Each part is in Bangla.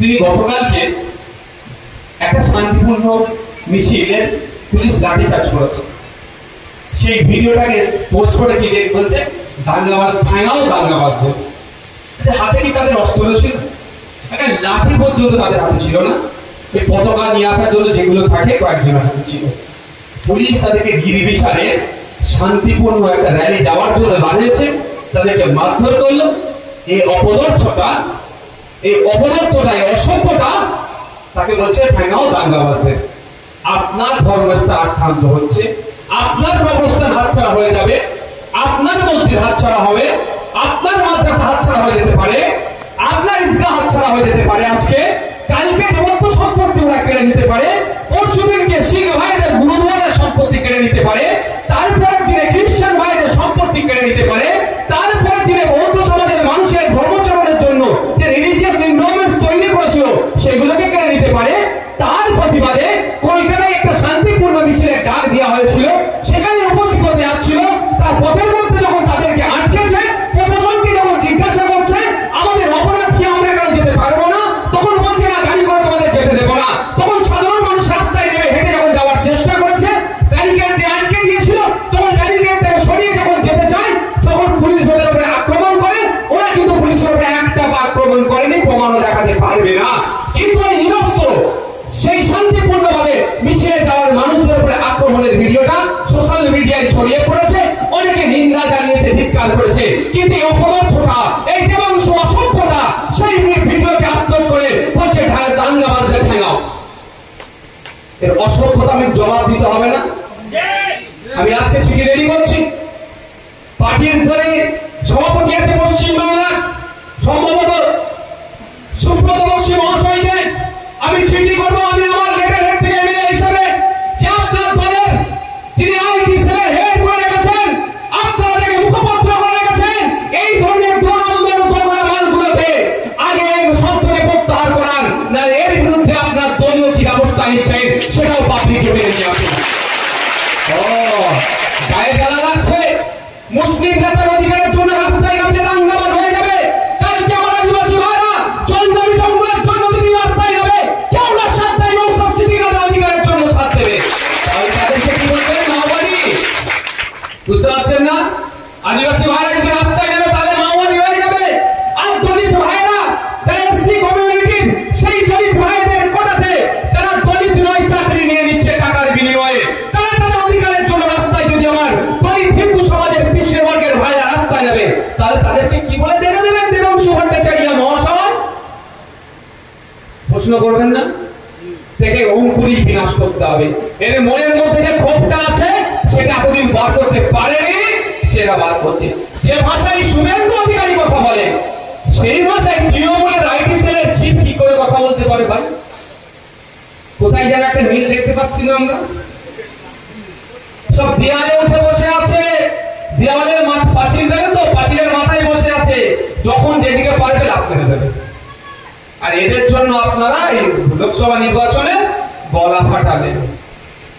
তিনি গতকালকে একটা শান্তিপূর্ণ মিছিলের পুলিশ লাঠিচার্জ করেছে। সেই ভিডিওটাকে পোস্ট করে কি বলছে, দাঙ্গাবাজ ঠ্যাঙাও দাঙ্গাবাজ বলছে। আচ্ছা, হাতে কি তাদের অস্ত্র ছিল? একটা লাঠি পর্যন্ত তাদের হাতে ছিল না। এই পতাকা নিয়ে আসার জন্য যেগুলো থাকে কয়েকজনের হাতে ছিল। পুলিশ তাদেরকে নির্বিচারে শান্তিপূর্ণ একটা র্যালি যাওয়ার জন্য বানিয়েছে, তাদেরকে মারধর করলো। এই অপদার্থটা, এই অসভ্যতা তাকে বলছে ঠ্যাঙাও দাঙ্গাবাজদের। আপনার ধর্মস্থান আক্রান্ত হচ্ছে, আপনার কবরস্থান হাতছাড়া হয়ে যাবে, আপনার মসজিদ হাতছাড়া হবে, আপনার মাদ্রাসা হাতছাড়া হয়ে যেতে পারে, আপনার ঈদগাহ হাতছাড়া হয়ে যেতে পারে। আজকে কালকে দেবত্ব সম্পত্তি ওরা কেড়ে নিতে পারে, পরশুদিনকে শিখ ভাইদের গুরুদ্বারের সম্পত্তি কেড়ে নিতে পারে, তারপরের দিনে খ্রিস্টান ভাইদের সম্পত্তি কেড়ে নিতে পারে, তারপরের দিনে বৌদ্ধ সমাজের মানুষের ধর্মচরণের জন্য যে রিলিজিয়াস এনভায়রনমেন্ট তৈরি করেছিল সেগুলোকে কেড়ে নিতে পারে। তার প্রতিবাদে কলকাতায় একটা শান্তিপূর্ণ মিছিলের ডাক দেওয়া হয়েছিল, সেখানে উপস্থিত হতে যাচ্ছিল। তার পথের মধ্যে যখন তাদেরকে আটকেছে, প্রশাসনকে যখন জিজ্ঞাসা করছে আমাদের অপরাধ কি, আমরা কেন যেতে পারবো না, তখন বলছে না গাড়ি করে তোমাদের যেতে দেবো না। তখন সাধারণ মানুষ রাস্তায় নেমে হেঁটে যখন যাওয়ার চেষ্টা করেছে, ব্যারিকেড দিয়ে আটকে দিয়েছিল, তখন ব্যারিকেডটাকে সরিয়ে যখন যেতে চায় তখন পুলিশ ওদের উপরে আক্রমণ করে। ওরা কিন্তু পুলিশের উপরে একটা আক্রমণ করেনি, প্রমাণও দেখাতে পারবে না। কিন্তু এই হিংস্র সেই শান্তিপূর্ণভাবে মিছিলে যাওয়ার মানুষদের উপরে আক্রমণের ভিডিওটা সোশ্যাল মিডিয়ায় ছড়িয়ে পড়েছে, অনেকে নিন্দা জানিয়েছে, ধিক্কার করেছে। কিন্তু এই অপদার্থটা, এই দেবাংশ অসভ্যতা সেই ভিডিওকে আপলোড করে বলছে দাঙ্গাবাজদের ঠেঙাও। এর অসভ্যতা আমি জবাব দিতে হবে না? আমি আজকে চিঠি রেডি করছি। পার্টির ধরে সভাপতি আছে পশ্চিমবাংলা, সম্ভবত সুব্রত বক্সী মহাশয়কে আমি চিঠি করবো। আমি আমার লেটার হেড থেকে এমএলএ হিসেবে যে আপনার দলের যিনি আইটি সেলের হেড করে রেখেছেন, আপনারা তাকে মুখপত্র করে রেখেছেন, এই ধরনের দু নম্বর দোকানা মালগুলোতে আগে সত্যকে প্রত্যাহার করান, না এর বিরুদ্ধে আপনার দলীয় কি ব্যবস্থা নিচ্ছেন সেটাও পাবলিকে মেনে নিয়ে আসুন। গায়ে জ্বালা লাগছে, মুসলিম নেতার অধিকারের জন্য রাস্তায় নামলে দাঙ্গাবাজ হয়ে যাবে। কালকে আমার আদিবাসী ভাইরা জলজমি জঙ্গলের জন্য যদি রাস্তায় নামে, কেউ না সাথ দেয়, নৌসাদ সিদ্দিকীর অধিকারের জন্য সাথ দেবে। তাদেরকে কি বলবেন? মাওবাদী। বুঝতে পারছেন না? আদিবাসী ভাইরা যদি রাস্তায় নেমে তাহলে মাওবাদী হয়ে যাবে। আর দলিত ভাইরা যারা এসসি কমিউনিটির, সেই দলিত ভাইদের কোটাতে যারা দলিত নয় চাকরি নিয়ে নিচ্ছে টাকার বিনিময়ে, তারা তাদের অধিকারের জন্য রাস্তায় যদি আমার দলিত হিন্দু সমাজের পিছিয়ে বর্গের ভাইরা রাস্তায় নেবে, তাহলে তাদেরকে কি বলে দেখা দেবেন? দেবাংশু ভট্টাচার্য মহাশয় প্রশ্ন করবেন না? থেকে অঙ্কুরই বিনাশ করতে হবে। এর মনের মধ্যে যে ক্ষোভটা আছে সেটা এতদিন বার করতে পারেনি, সেটা বার করছে। যে ভাষায় শুভেন্দু অধিকারী কথা বলে, সেই ভাষায় তৃণমূলের আইটি সেলের চিফ কি করে কথা বলতে পারে ভাই? কোথায় যেন একটা মিল দেখতে পাচ্ছি না আমরা। সব দেয়ালে উঠে বসে আছে, দেওয়ালের পাঁচিল দেখেন তো, পাঁচিলের মাথায় বসে আছে, যখন যেদিকে পারবে লাফ মেরে দেবে। আর এদের জন্য আপনারা এই লোকসভা নির্বাচনে গলা ফাটালেন।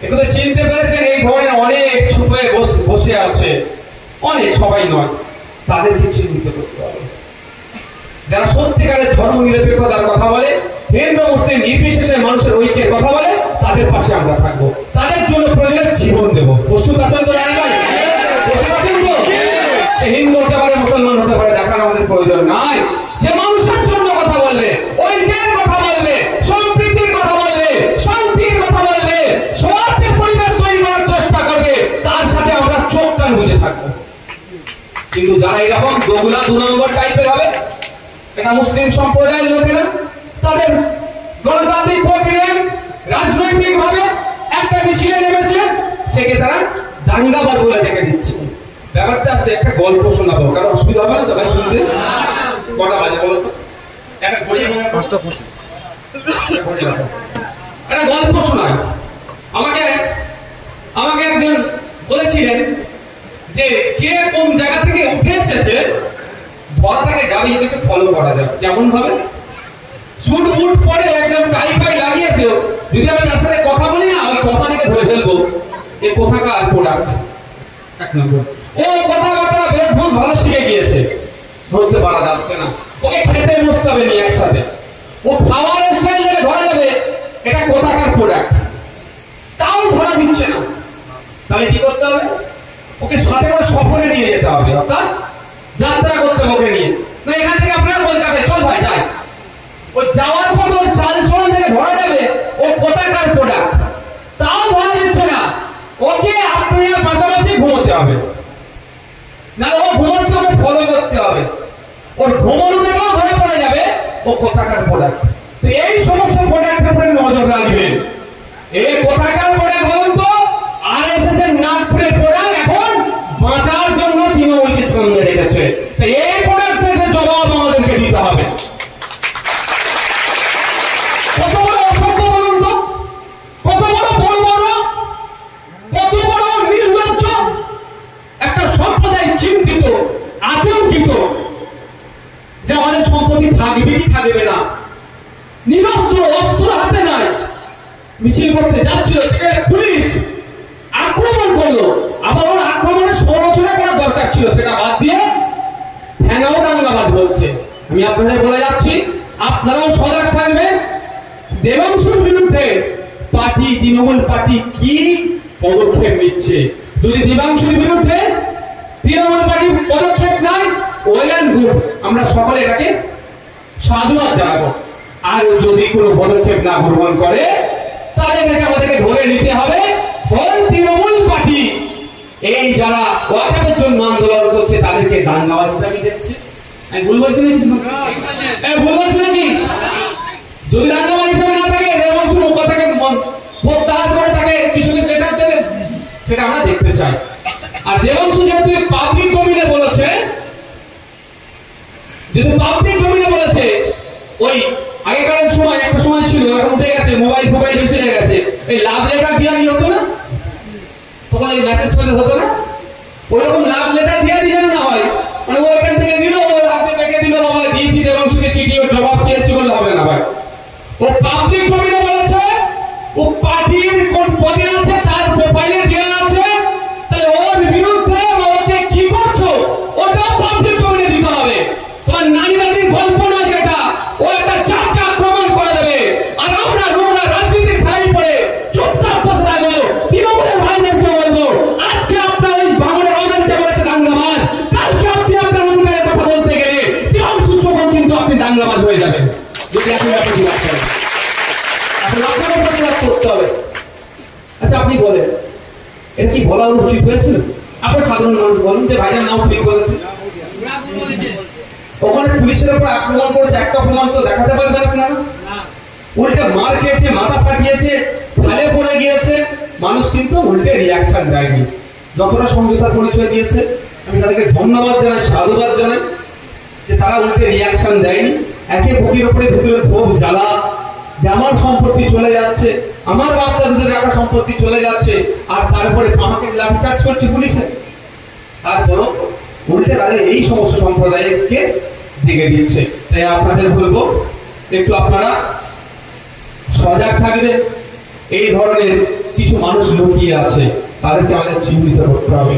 এগুলো চিনতে পেরেছেন? এই ধরনের অনেক ছুপে বসে আছে, অনেক, সবাই নয়, তাদেরকে চিহ্নিত করতে হবে। যারা সত্যিকারের ধর্ম নিরপেক্ষতার কথা বলে, হিন্দু মুসলিম নির্বিশেষে মানুষের ঐক্যের কথা বলে, তাদের পাশে আমরা থাকবো, তাদের জন্য প্রয়োজনে জীবন দেব। প্রস্তুত আছেন তো? রানী ভাই প্রস্তুত আছেন তো? হিন্দু হতে পারে, মুসলমান হতে পারে, দেখার আমাদের প্রয়োজন নাই। যে মানুষের জন্য কথা বলবে, ঐক্যের কথা বলবে, সম্প্রীতির কথা বলবে, শান্তির কথা বলবে, সৌহার্দ্যের পরিবেশ তৈরি করার চেষ্টা করবে, তার সাথে আমরা চোখ কান বুঝে থাকবো। কিন্তু যারা এরকম দোগুলা দু নম্বর টাইপের হবে, এটা মুসলিম সম্প্রদায়ের লোকেরা, তাদের গণতান্ত্রিক প্রক্রিয়ায় রাজনৈতিক ভাবে একটা মিছিলে নেমেছে, সেকে তারা দাঙ্গাবাজ বলে দেখে দিচ্ছে। ব্যাপারটা আছে, একটা গল্প শোনাবো, কারণ অসুবিধা হবে না তো ভাই শুনতে? কটা বাজে বলো তো? একটা গল্প শোনায়। আমাকে একজন বলেছিলেন যে কে কোন জায়গা থেকে উঠে এসেছে, ধরাটাকে গাড়ি থেকে ফলো করা যায়। কেমন ভাবে? সুট বুট পরে একদম টাই ফাই লাগিয়েছে, যদি আমি তার সাথে কথা বলি না, ওই কথা থেকে ধরে ফেলবো এ কোথাকার প্রোডাক্ট। এক নম্বর, ও কথাবার্তা বেশভূষ ভালো শিখে গিয়েছে, ধরতে পারা যাচ্ছে না। ওকে খেতে বসতে হবে নিয়ে একসাথে, ও খাওয়ার তাহলে কি করতে হবে? ওকে সাথে করে সফরে নিয়ে যেতে হবে, অর্থাৎ যাত্রা করতে হবে ওকে নিয়ে। না এখান থেকে আপনারা বলতে চল ভাই যাই, ও যাওয়ার পর ওর চাল চলন থেকে ধরা যাবে ও কোথাকার প্রোডাক্ট, তাও ধরা যাচ্ছে না। ওকে আপনার পাশাপাশি ঘুমোতে হবে, না ও ঘুমাচ্ছে ওকে ফলো করতে হবে। ওর ঘুমানো থেকেও ধরে পড়ে যাবে ও কোথাকার প্রোডাক্ট। তো এই সমস্ত প্রোডাক্টের উপরে নজর রাখবেন। এই কোথাকার প্রোডাক্ট বলুন তো? আরএসএস এর নাগপুরের প্রোডাক্ট এখন বাঁচার জন্য তৃণমূলকে সঙ্গে রেখেছে। তো এই প্রোডাক্টের জবাব আমাদেরকে দিতে হবে। কত বড় অসভ্য বলুন তো, কত বড় বড় কত বড় নির্লজ্জ একটা সম্প্রদায়, চিন্তিত আতঙ্কিত যে আমাদের সম্পত্তি থাকবে কি থাকবে না। নিরস্ত্র অস্ত্র হাতে নাই, মিছিল করতে যাচ্ছিল, সেখানে পুলিশ আক্রমণ করলো। আবার ওর আক্রমণের সমালোচনা করার দরকার ছিল, সেটা বাদ দিয়ে ঠ্যাঙাও দাঙ্গাবাজ বলছে। আমি আপনাদের বলে যাচ্ছি, আপনারাও সজাগ থাকবেন। দেবাংশুর বিরুদ্ধে পার্টি, তৃণমূল পার্টি কি পদক্ষেপ নিচ্ছে। যদি দেবাংশুর বিরুদ্ধে তৃণমূল পার্টি পদক্ষেপ নাই, ওয়েল এন্ড গুড, আমরা সকলে এটাকে সাধুবাদ জানাবো। আর যদি কোনো পদক্ষেপ না গ্রহণ করে তাদেরকে আমাদেরকে ধরে নিতে হবে। ফল তৃণমূল পার্টি এই যারা ওয়াকাফের জন্য আন্দোলন করছে তাদেরকে দাঙ্গাবাজ হিসাবে দেখছে। আমি ভুল বলছি নাকি? ভুল বলছি নাকি? যদি দাঙ্গাবাজ হিসাবে না থাকে, দেবাংশুর কথাকে প্রত্যাহার করে তাকে কৃষকের গ্রেটার দেবে, সেটা আমরা দেখতে চাই। আর দেবাংশু যেহেতু পাবলিক ডোমেইনে বলেছে, যদি পাবলিক ডোমেইনে বলেছে, ওই আগেকার সময় একটা সময় ছিল, এখন উঠে গেছে, মোবাইল ফোবাইল বেশি হয়ে গেছে, এই লাভ লেটার দিয়ে নিয়ে হতো না, তখন এই মেসেজ ফেসেজ হতো না, ওইরকম লাভ লেটার দিয়ে দিলেন না হয়, মানে ও এখান থেকে দিল, ও হাতে থেকে দিল, বাবা দিয়েছি দেবাংশুকে চিঠি, ও জবাব চেয়েছি বললে হবে না ভাই। ও পাবলিক ডোমেইনে বলেছে, ও পার্টির কোন পদে আছে তার প্রোফাইলে দেওয়া আছে, তাহলে ওর বিরুদ্ধে ওকে কি করছো ওটা পাবলিক ডোমেইনে দিতে হবে। তোমার নানি দাদির গল্প না যেটা, ও একটা চাপকে আক্রমণ করে দেবে। আর আমরা নোংরা রাজনীতির খেলাই পড়ে চুপচাপ বসে থাকবো। তৃণমূলের ভাইদেরকে বলবো, আজকে আপনার ওই বাংলার আমাদেরকে বলেছে দাঙ্গাবাজ, কালকে আপনি আপনার অধিকারের কথা বলতে গেলে দেবাংশু চৌহান কিন্তু আপনি দাঙ্গাবাজ হয়ে যাবেন। যদি আপনি প্রতিবাদ করেন, এখন আপনারও প্রতিবাদ করতে হবে। আচ্ছা আপনি বলেন, এটা কি বলা উচিত হয়েছিল? আপনার সাধারণ মানুষ বলুন যে ভাইজান নাও ঠিক বলেছে, ওখানে পুলিশের উপর আক্রমণ করেছে, একটা প্রমাণ তো দেখাতে পারবেন আপনারা? উল্টে মার খেয়েছে, মাথা ফাটিয়েছে, খালে পড়ে গিয়েছে, মানুষ কিন্তু উল্টে রিয়াকশন দেয়নি। যতটা সমঝোতার পরিচয় দিয়েছে, আমি তাদেরকে ধন্যবাদ জানাই, সাধুবাদ জানাই যে তারা উল্টে রিয়াকশন দেয়নি। একে বুকের উপরে ভিতরে খুব জ্বালা যে আমার সম্পত্তি চলে যাচ্ছে, আমার বাচ্চাদের রাখা সম্পত্তি চলে যাচ্ছে, আর তারপরে আমাকে লাঠিচার্জ করছে পুলিশে। তারপরও উল্টে তাদের এই সমস্ত সম্প্রদায়কে দিকে দিচ্ছে। তাই আপনাদের বলবো, একটু আপনারা সজাগ থাকবেন। এই ধরনের কিছু মানুষ লুকিয়ে আছে, তাদেরকে আমাদের চিহ্নিত করতে হবে।